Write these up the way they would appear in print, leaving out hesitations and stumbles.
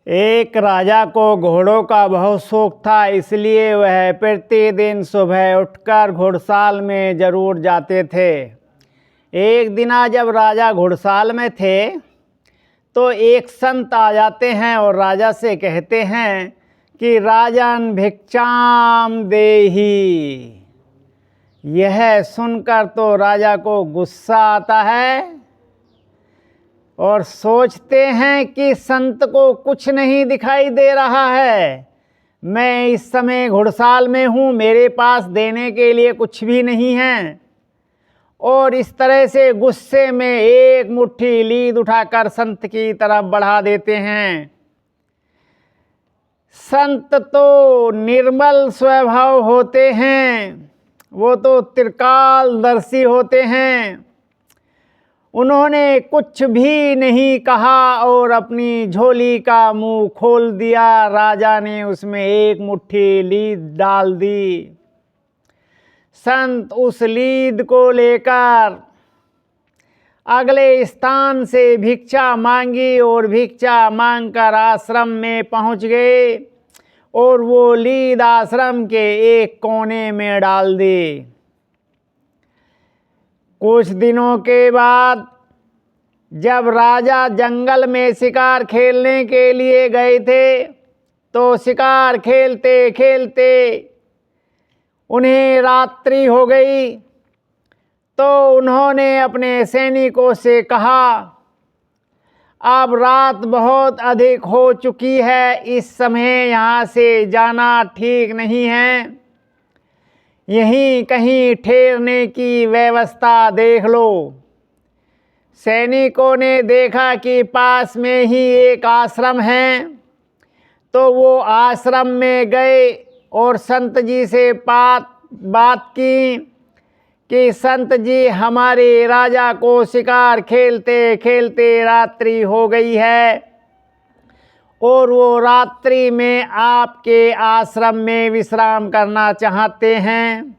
एक राजा को घोड़ों का बहुत शौक था, इसलिए वह प्रतिदिन सुबह उठकर घुड़साल में जरूर जाते थे। एक दिन जब राजा घुड़साल में थे तो एक संत आ जाते हैं और राजा से कहते हैं कि राजन भिक्षाम देहि। यह सुनकर तो राजा को गुस्सा आता है और सोचते हैं कि संत को कुछ नहीं दिखाई दे रहा है। मैं इस समय घुड़साल में हूँ, मेरे पास देने के लिए कुछ भी नहीं है। और इस तरह से गुस्से में एक मुट्ठी लीद उठाकर संत की तरफ बढ़ा देते हैं। संत तो निर्मल स्वभाव होते हैं, वो तो त्रिकालदर्शी होते हैं। उन्होंने कुछ भी नहीं कहा और अपनी झोली का मुंह खोल दिया। राजा ने उसमें एक मुट्ठी लीद डाल दी। संत उस लीद को लेकर अगले स्थान से भिक्षा मांगी और भिक्षा मांगकर आश्रम में पहुंच गए और वो लीद आश्रम के एक कोने में डाल दी। कुछ दिनों के बाद जब राजा जंगल में शिकार खेलने के लिए गए थे तो शिकार खेलते खेलते उन्हें रात्रि हो गई। तो उन्होंने अपने सैनिकों से कहा, अब रात बहुत अधिक हो चुकी है, इस समय यहाँ से जाना ठीक नहीं है, यहीं कहीं ठहरने की व्यवस्था देख लो। सैनिकों ने देखा कि पास में ही एक आश्रम है, तो वो आश्रम में गए और संत जी से बात की कि संत जी, हमारे राजा को शिकार खेलते खेलते रात्रि हो गई है और वो रात्रि में आपके आश्रम में विश्राम करना चाहते हैं।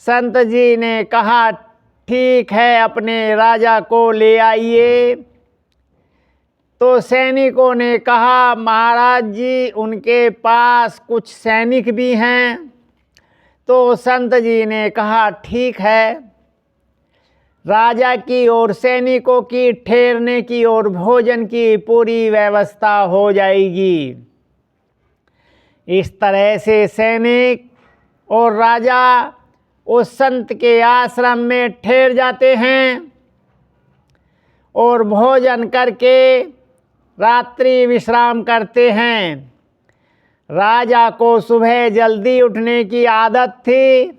संत जी ने कहा, ठीक है, अपने राजा को ले आइए। तो सैनिकों ने कहा, महाराज जी, उनके पास कुछ सैनिक भी हैं। तो संत जी ने कहा, ठीक है, राजा की और सैनिकों की ठहरने की और भोजन की पूरी व्यवस्था हो जाएगी। इस तरह से सैनिक और राजा उस संत के आश्रम में ठहर जाते हैं और भोजन करके रात्रि विश्राम करते हैं। राजा को सुबह जल्दी उठने की आदत थी,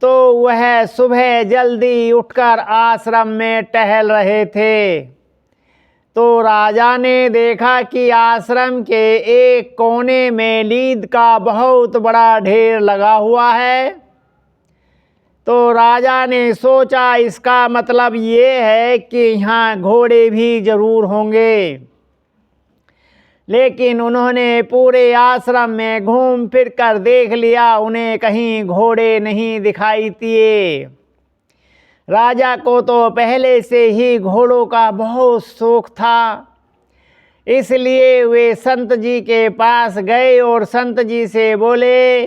तो वह सुबह जल्दी उठकर आश्रम में टहल रहे थे। तो राजा ने देखा कि आश्रम के एक कोने में लीद का बहुत बड़ा ढेर लगा हुआ है। तो राजा ने सोचा, इसका मतलब ये है कि यहाँ घोड़े भी जरूर होंगे। लेकिन उन्होंने पूरे आश्रम में घूम फिर कर देख लिया, उन्हें कहीं घोड़े नहीं दिखाई दिए। राजा को तो पहले से ही घोड़ों का बहुत शौक था, इसलिए वे संत जी के पास गए और संत जी से बोले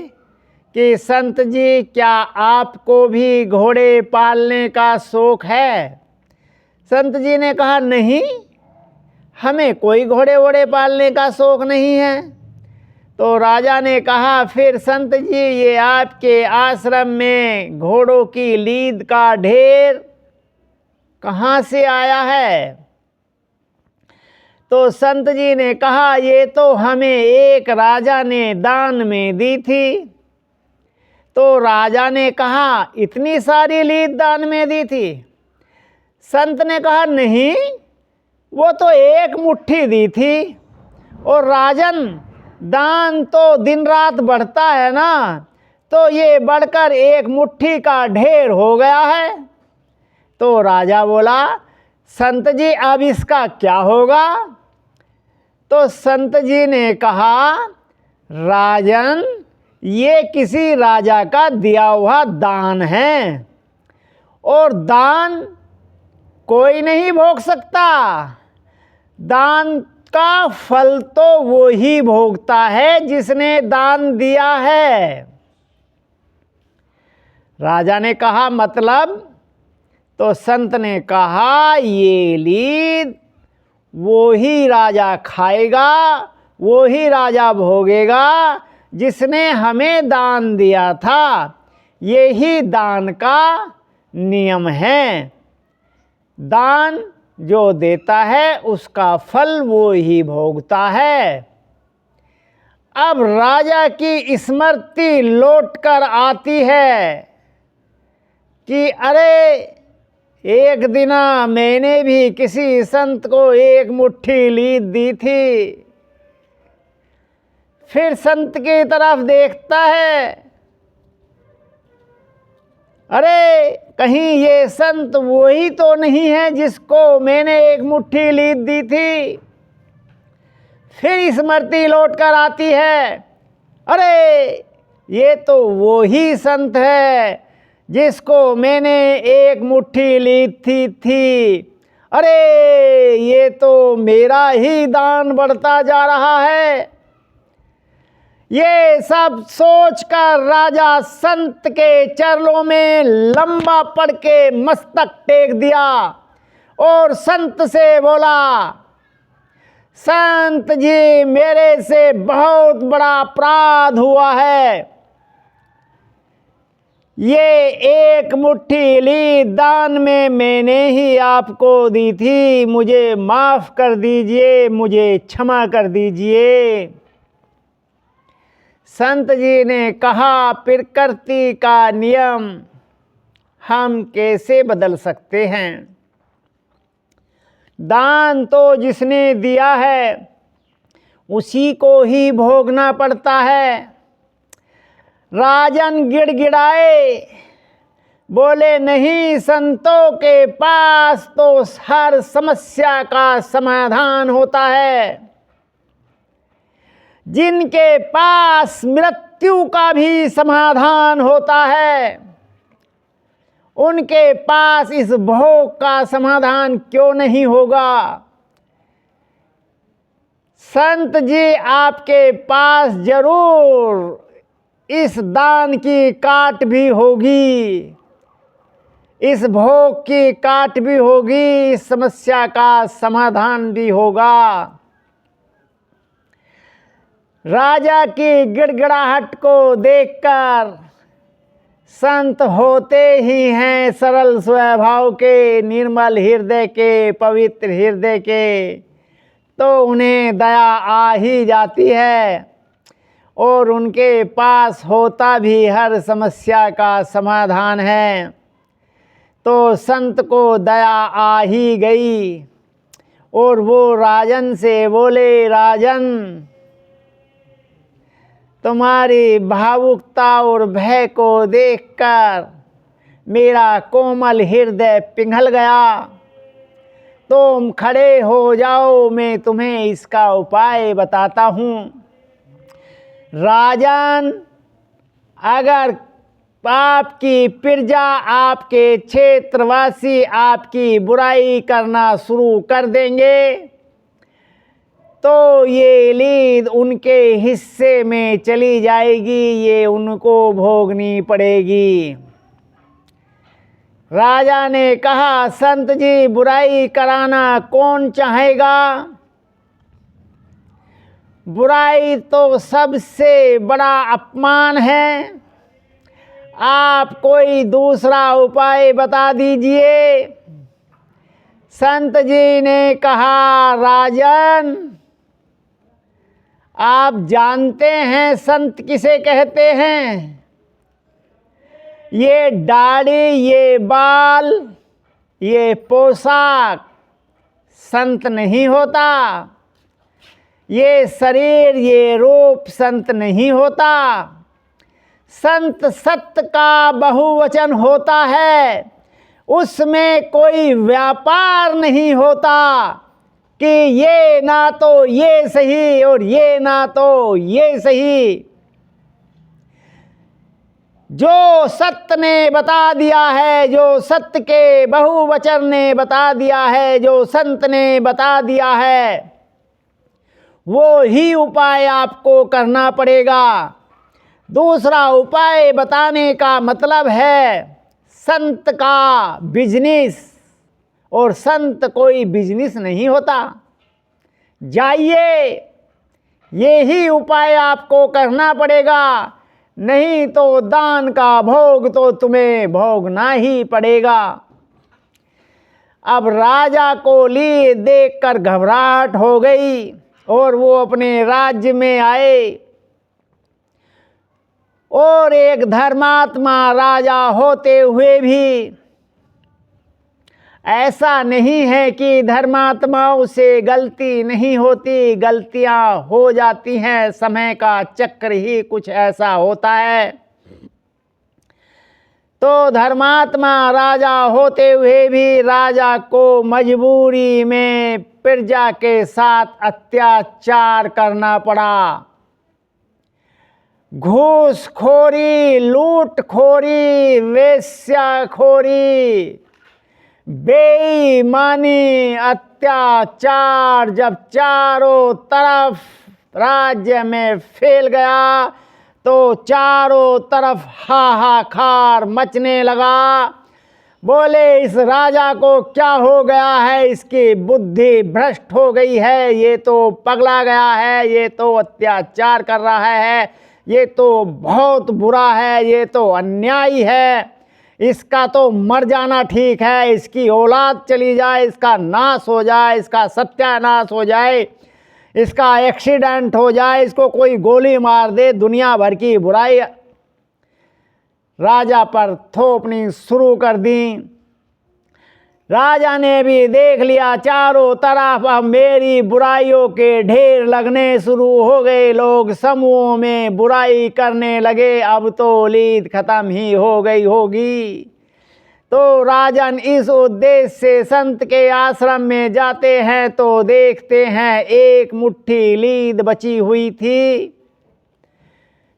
कि संत जी, क्या आपको भी घोड़े पालने का शौक है? संत जी ने कहा, नहीं, हमें कोई घोड़े वोड़े पालने का शौक नहीं है। तो राजा ने कहा, फिर संत जी, ये आपके आश्रम में घोड़ों की लीद का ढेर कहाँ से आया है? तो संत जी ने कहा, ये तो हमें एक राजा ने दान में दी थी। तो राजा ने कहा, इतनी सारी लीद दान में दी थी? संत ने कहा, नहीं, वो तो एक मुट्ठी दी थी। और राजन, दान तो दिन रात बढ़ता है ना, तो ये बढ़कर एक मुट्ठी का ढेर हो गया है। तो राजा बोला, संत जी, अब इसका क्या होगा? तो संत जी ने कहा, राजन, ये किसी राजा का दिया हुआ दान है और दान कोई नहीं भोग सकता। दान उसका फल तो वो ही भोगता है जिसने दान दिया है। राजा ने कहा मतलब? तो संत ने कहा ये लीद वो ही राजा खाएगा, वो ही राजा भोगेगा जिसने हमें दान दिया था। ये ही दान का नियम है। दान जो देता है उसका फल वो ही भोगता है। अब राजा की स्मृति लौटकर आती है कि अरे एक दिना मैंने भी किसी संत को एक मुट्ठी लीद दी थी। फिर संत की तरफ देखता है, अरे कहीं ये संत वही तो नहीं है जिसको मैंने एक मुट्ठी लीद दी थी। फिर स्मृति लौट कर आती है, अरे ये तो वो ही संत है जिसको मैंने एक मुट्ठी लीद थी। अरे ये तो मेरा ही दान बढ़ता जा रहा है। ये सब सोचकर राजा संत के चरणों में लंबा पड़ के मस्तक टेक दिया और संत से बोला, संत जी मेरे से बहुत बड़ा अपराध हुआ है। ये एक मुट्ठी लीद दान में मैंने ही आपको दी थी। मुझे माफ कर दीजिए, मुझे क्षमा कर दीजिए। संत जी ने कहा प्रकृति का नियम हम कैसे बदल सकते हैं? दान तो जिसने दिया है उसी को ही भोगना पड़ता है। राजन गिड़गिड़ाए, बोले नहीं, संतों के पास तो हर समस्या का समाधान होता है। जिनके पास मृत्यु का भी समाधान होता है उनके पास इस भोग का समाधान क्यों नहीं होगा? संत जी आपके पास जरूर इस दान की काट भी होगी, इस भोग की काट भी होगी, इस समस्या का समाधान भी होगा। राजा की गिड़गिड़ाहट को देखकर संत होते ही हैं सरल स्वभाव के, निर्मल हृदय के, पवित्र हृदय के, तो उन्हें दया आ ही जाती है और उनके पास होता भी हर समस्या का समाधान है। तो संत को दया आ ही गई और वो राजन से बोले, राजन तुम्हारी भावुकता और भय को देखकर मेरा कोमल हृदय पिघल गया। तुम खड़े हो जाओ, मैं तुम्हें इसका उपाय बताता हूँ। राजन, अगर आपकी प्रजा, आपके क्षेत्रवासी आपकी बुराई करना शुरू कर देंगे तो ये लीद उनके हिस्से में चली जाएगी, ये उनको भोगनी पड़ेगी। राजा ने कहा, संत जी बुराई कराना कौन चाहेगा? बुराई तो सबसे बड़ा अपमान है। आप कोई दूसरा उपाय बता दीजिए। संत जी ने कहा, राजन आप जानते हैं संत किसे कहते हैं? ये दाढ़ी, ये बाल, ये पोशाक संत नहीं होता। ये शरीर, ये रूप संत नहीं होता। संत सत्य का बहुवचन होता है, उसमें कोई व्यापार नहीं होता कि ये ना तो ये सही और ये ना तो ये सही। जो सत्य ने बता दिया है, जो सत्य के बहुवचन ने बता दिया है, जो संत ने बता दिया है, वो ही उपाय आपको करना पड़ेगा। दूसरा उपाय बताने का मतलब है संत का बिजनेस, और संत कोई बिजनेस नहीं होता। जाइए, ये ही उपाय आपको करना पड़ेगा, नहीं तो दान का भोग तो तुम्हें भोगना ही पड़ेगा। अब राजा को लिए देखकर घबराहट हो गई और वो अपने राज्य में आए, और एक धर्मात्मा राजा होते हुए भी ऐसा नहीं है कि धर्मात्माओं से गलती नहीं होती, गलतियां हो जाती हैं, समय का चक्र ही कुछ ऐसा होता है। तो धर्मात्मा राजा होते हुए भी राजा को मजबूरी में प्रजा के साथ अत्याचार करना पड़ा। घूसखोरी, लूटखोरी, वेश्याखोरी, बेईमानी, अत्याचार जब चारों तरफ राज्य में फैल गया तो चारों तरफ हाहाकार मचने लगा। बोले इस राजा को क्या हो गया है, इसकी बुद्धि भ्रष्ट हो गई है, ये तो पगला गया है, ये तो अत्याचार कर रहा है, ये तो बहुत बुरा है, ये तो अन्यायी है, इसका तो मर जाना ठीक है, इसकी औलाद चली जाए, इसका नाश हो जाए, इसका सत्यानाश हो जाए, इसका एक्सीडेंट हो जाए, इसको कोई गोली मार दे। दुनिया भर की बुराई राजा पर थोपनी शुरू कर दी। राजा ने भी देख लिया चारों तरफ अब मेरी बुराइयों के ढेर लगने शुरू हो गए, लोग समूहों में बुराई करने लगे, अब तो लीद खत्म ही हो गई होगी। तो राजन इस उद्देश्य से संत के आश्रम में जाते हैं तो देखते हैं एक मुट्ठी लीद बची हुई थी।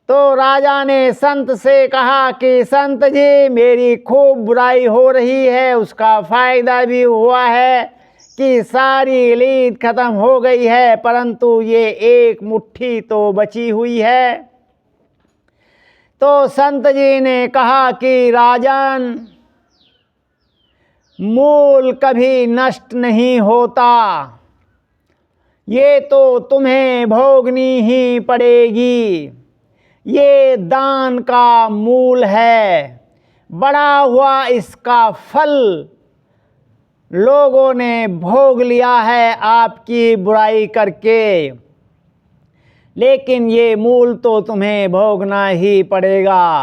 तो राजा ने संत से कहा कि संत जी मेरी खूब बुराई हो रही है, उसका फायदा भी हुआ है कि सारी लीद खत्म हो गई है, परंतु ये एक मुट्ठी तो बची हुई है। तो संत जी ने कहा कि राजन मूल कभी नष्ट नहीं होता, ये तो तुम्हें भोगनी ही पड़ेगी, ये दान का मूल है, बड़ा हुआ इसका फल लोगों ने भोग लिया है आपकी बुराई करके, लेकिन ये मूल तो तुम्हें भोगना ही पड़ेगा।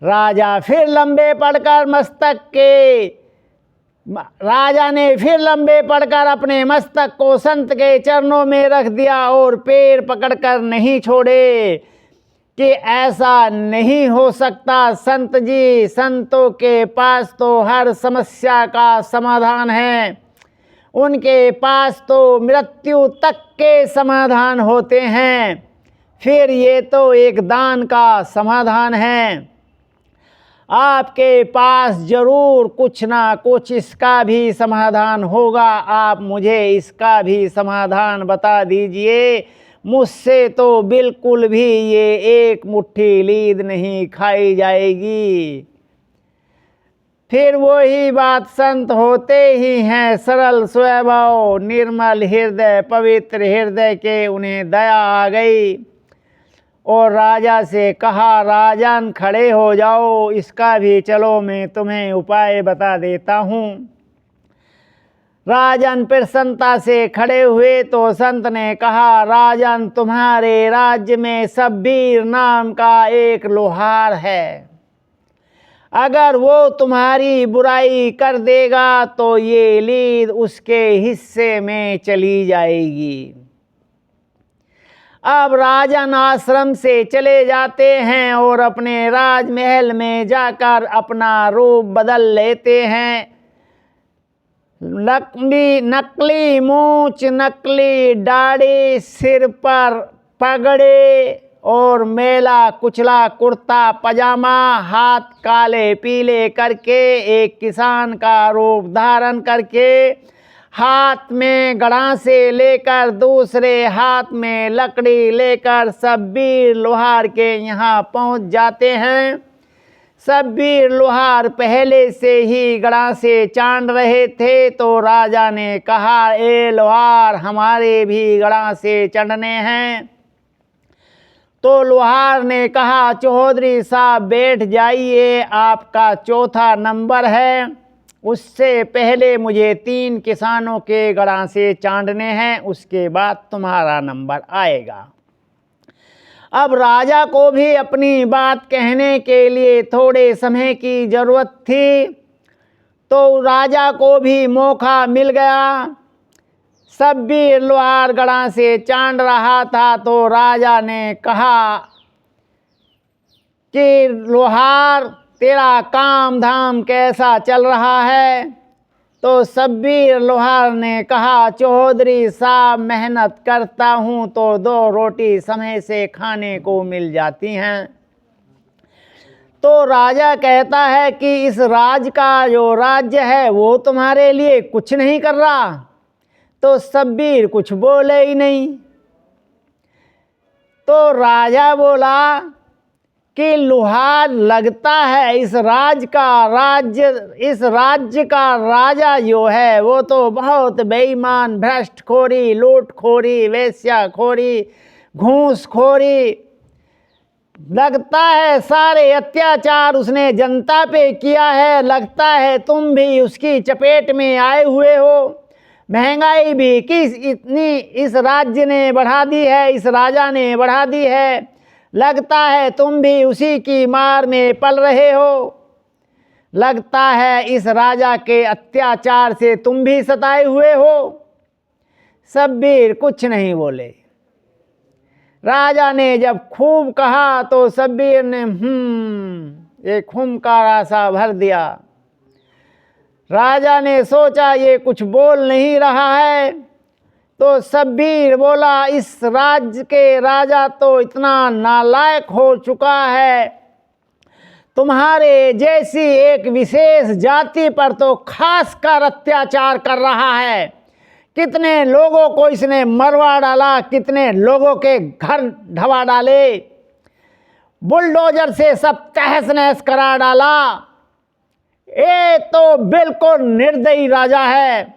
राजा फिर लंबे पड़कर राजा ने फिर लंबे पड़कर अपने मस्तक को संत के चरणों में रख दिया और पैर पकड़कर नहीं छोड़े कि ऐसा नहीं हो सकता संत जी, संतों के पास तो हर समस्या का समाधान है, उनके पास तो मृत्यु तक के समाधान होते हैं, फिर ये तो एक दान का समाधान है, आपके पास जरूर कुछ ना कुछ इसका भी समाधान होगा, आप मुझे इसका भी समाधान बता दीजिए, मुझसे तो बिल्कुल भी ये एक मुट्ठी लीद नहीं खाई जाएगी। फिर वही बात, संत होते ही हैं सरल स्वभाव, निर्मल हृदय, पवित्र हृदय के, उन्हें दया आ गई और राजा से कहा राजन खड़े हो जाओ, इसका भी चलो मैं तुम्हें उपाय बता देता हूँ। राजन प्रसन्नता से खड़े हुए तो संत ने कहा राजन तुम्हारे राज्य में शब्बीर नाम का एक लोहार है, अगर वो तुम्हारी बुराई कर देगा तो ये लीद उसके हिस्से में चली जाएगी। अब राजन आश्रम से चले जाते हैं और अपने राजमहल में जाकर अपना रूप बदल लेते हैं। नकली मूंछ, नकली दाढ़ी, सिर पर पगड़े और मेला कुचला कुर्ता पजामा, हाथ काले पीले करके, एक किसान का रूप धारण करके, हाथ में गड़ा से लेकर दूसरे हाथ में लकड़ी लेकर सब वीर लोहार के यहाँ पहुँच जाते हैं। सब वीर लोहार पहले से ही गड़ा से चांद रहे थे। तो राजा ने कहा, ए लोहार, हमारे भी गड़ा से चढ़ने हैं। तो लोहार ने कहा, चौधरी साहब बैठ जाइए, आपका चौथा नंबर है। उससे पहले मुझे 3 किसानों के गड़ा से चांदने हैं, उसके बाद तुम्हारा नंबर आएगा। अब राजा को भी अपनी बात कहने के लिए थोड़े समय की ज़रूरत थी। तो राजा को भी मौका मिल गया। सब वीर लोहार गड़ा से चांद रहा था। तो राजा ने कहा कि लोहार, तेरा काम धाम कैसा चल रहा है? तो सब वीर लोहार ने कहा, चौधरी साहब, मेहनत करता हूँ तो 2 रोटी समय से खाने को मिल जाती हैं। तो राजा कहता है कि इस राज का जो राज्य है वो तुम्हारे लिए कुछ नहीं कर रहा। तो सब वीर कुछ बोले ही नहीं। तो राजा बोला कि लोहार, लगता है इस राज्य का राजा जो है वो तो बहुत बेईमान, भ्रष्टखोरी, लूटखोरी, वेश्याखोरी, घूसखोरी, लगता है सारे अत्याचार उसने जनता पे किया है। लगता है तुम भी उसकी चपेट में आए हुए हो। महंगाई भी किस इतनी इस राज्य ने बढ़ा दी है, इस राजा ने बढ़ा दी है। लगता है तुम भी उसी की मार में पल रहे हो। लगता है इस राजा के अत्याचार से तुम भी सताए हुए हो। सब वीर कुछ नहीं बोले। राजा ने जब खूब कहा तो सब वीर ने एक हुंकारा सा भर दिया। राजा ने सोचा ये कुछ बोल नहीं रहा है। तो सब वीर बोला, इस राज्य के राजा तो इतना नालायक हो चुका है, तुम्हारे जैसी एक विशेष जाति पर तो खासकर अत्याचार कर रहा है। कितने लोगों को इसने मरवा डाला, कितने लोगों के घर ढवा डाले, बुलडोजर से सब तहस नहस करा डाला। ये तो बिल्कुल निर्दयी राजा है।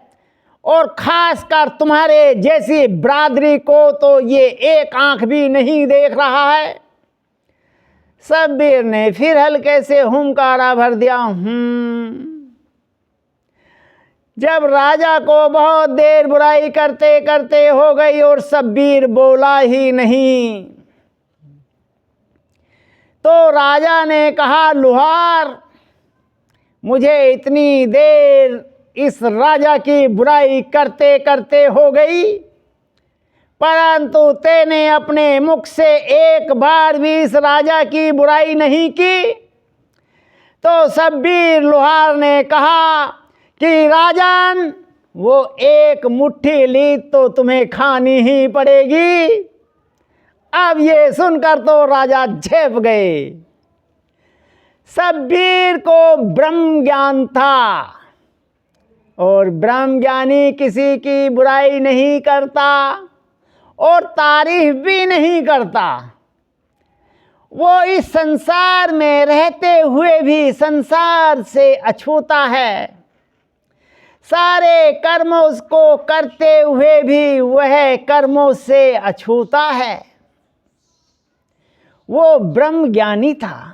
और खासकर तुम्हारे जैसी बरादरी को तो ये एक आंख भी नहीं देख रहा है। सब वीर ने फिर हल्के से हुंकारा भर दिया। जब राजा को बहुत देर बुराई करते करते हो गई और सब वीर बोला ही नहीं, तो राजा ने कहा, लोहार, मुझे इतनी देर इस राजा की बुराई करते करते हो गई, परंतु तेने अपने मुख से एक बार भी इस राजा की बुराई नहीं की। तो सब वीर लोहार ने कहा कि राजन, वो एक मुट्ठी लीद तो तुम्हें खानी ही पड़ेगी। अब ये सुनकर तो राजा झेप गए। सब वीर को ब्रह्म ज्ञान था और ब्रह्म ज्ञानी किसी की बुराई नहीं करता और तारीफ भी नहीं करता। वो इस संसार में रहते हुए भी संसार से अछूता है। सारे कर्मों को करते हुए भी वह कर्मों से अछूता है। वो ब्रह्म ज्ञानी था।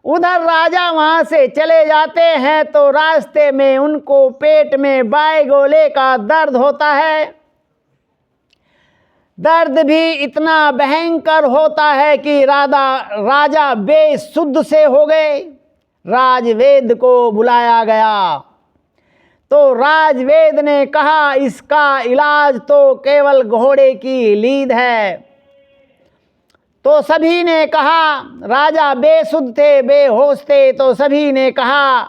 उधर राजा वहाँ से चले जाते हैं तो रास्ते में उनको पेट में बाएगोले का दर्द होता है। दर्द भी इतना भयंकर होता है कि राजा बेसुध से हो गए। राजवेद को बुलाया गया तो राजवेद ने कहा, इसका इलाज तो केवल घोड़े की लीद है। तो सभी ने कहा, राजा बेसुध थे, बेहोश थे, तो सभी ने कहा,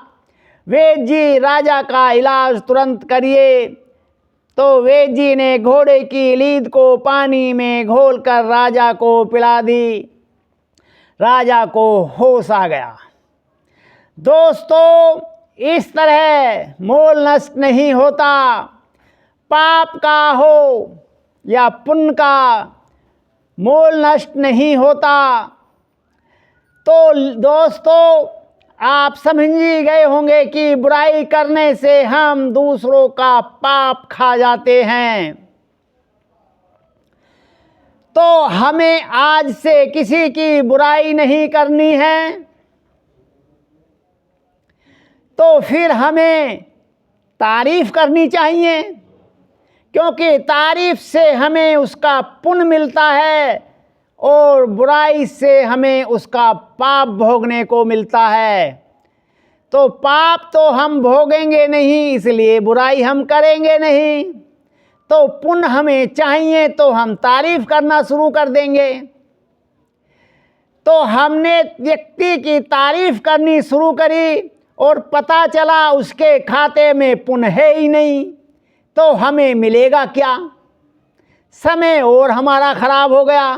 वेद जी, राजा का इलाज तुरंत करिए। तो वेद जी ने घोड़े की लीद को पानी में घोलकर राजा को पिला दी। राजा को होश आ गया। दोस्तों, इस तरह मोल नष्ट नहीं होता। पाप का हो या पुण्य का मोल नष्ट नहीं होता। तो दोस्तों, आप समझ ही गए होंगे कि बुराई करने से हम दूसरों का पाप खा जाते हैं। तो हमें आज से किसी की बुराई नहीं करनी है। तो फिर हमें तारीफ करनी चाहिए, क्योंकि तारीफ से हमें उसका पुण्य मिलता है और बुराई से हमें उसका पाप भोगने को मिलता है। तो पाप तो हम भोगेंगे नहीं, इसलिए बुराई हम करेंगे नहीं। तो पुण्य हमें चाहिए तो हम तारीफ करना शुरू कर देंगे। तो हमने व्यक्ति की तारीफ करनी शुरू करी और पता चला उसके खाते में पुण्य है ही नहीं, तो हमें मिलेगा क्या? समय और हमारा खराब हो गया।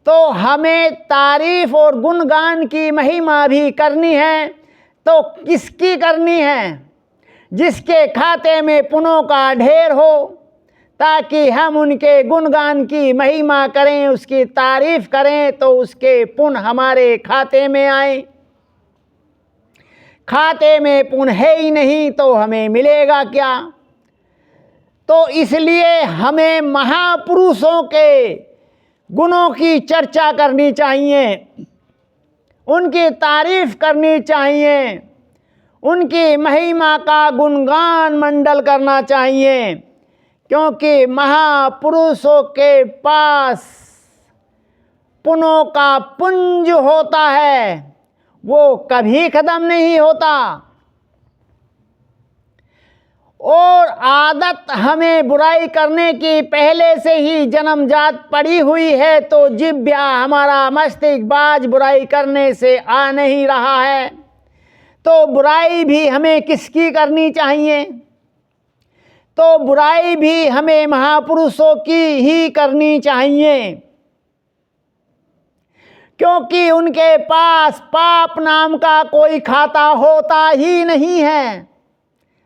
तो हमें तारीफ और गुणगान की महिमा भी करनी है। तो किसकी करनी है? जिसके खाते में पुण्यों का ढेर हो, ताकि हम उनके गुणगान की महिमा करें, उसकी तारीफ करें, तो उसके पुण्य हमारे खाते में आए। खाते में पुण्य है ही नहीं तो हमें मिलेगा क्या? तो इसलिए हमें महापुरुषों के गुणों की चर्चा करनी चाहिए, उनकी तारीफ करनी चाहिए, उनकी महिमा का गुणगान मंडल करना चाहिए, क्योंकि महापुरुषों के पास पुण्यों का पुंज होता है, वो कभी खत्म नहीं होता। और आदत हमें बुराई करने की पहले से ही जन्मजात पड़ी हुई है। तो जिह्वा हमारा मस्तिष्क बाज बुराई करने से आ नहीं रहा है। तो बुराई भी हमें किसकी करनी चाहिए? तो बुराई भी हमें महापुरुषों की ही करनी चाहिए, क्योंकि उनके पास पाप नाम का कोई खाता होता ही नहीं है।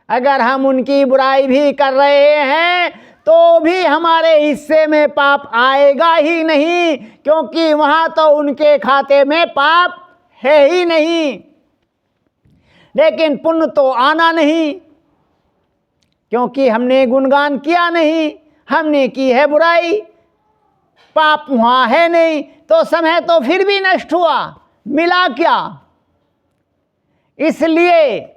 अगर हम उनकी बुराई भी कर रहे हैं तो भी हमारे हिस्से में पाप आएगा ही नहीं, क्योंकि वहाँ तो उनके खाते में पाप है ही नहीं। लेकिन पुण्य तो आना नहीं, क्योंकि हमने गुणगान किया नहीं, हमने की है बुराई, पाप वहाँ है नहीं। तो समय तो फिर भी नष्ट हुआ, मिला क्या? इसलिए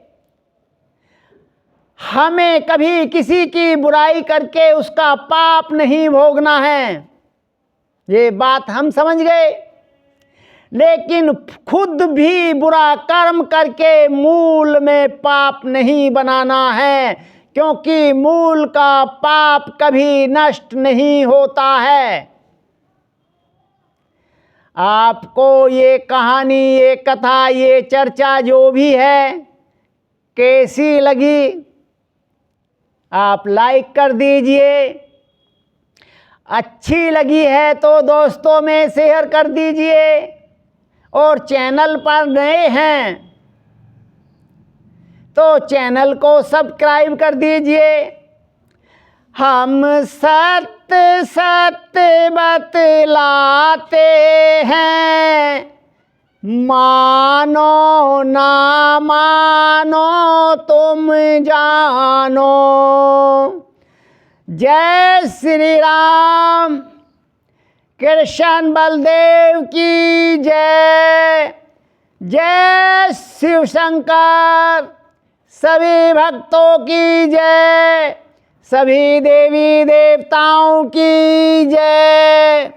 हमें कभी किसी की बुराई करके उसका पाप नहीं भोगना है। ये बात हम समझ गए। लेकिन खुद भी बुरा कर्म करके मूल में पाप नहीं बनाना है, क्योंकि मूल का पाप कभी नष्ट नहीं होता है। आपको ये कहानी, ये कथा, ये चर्चा जो भी है कैसी लगी? आप लाइक कर दीजिए। अच्छी लगी है तो दोस्तों में शेयर कर दीजिए। और चैनल पर नए हैं तो चैनल को सब्सक्राइब कर दीजिए। हम सत्य सत्य बतलाते हैं, मानो ना मानो तुम जानो। जय श्री राम, कृष्ण बलदेव की जय। जय शिव शंकर, सभी भक्तों की जय, सभी देवी देवताओं की जय।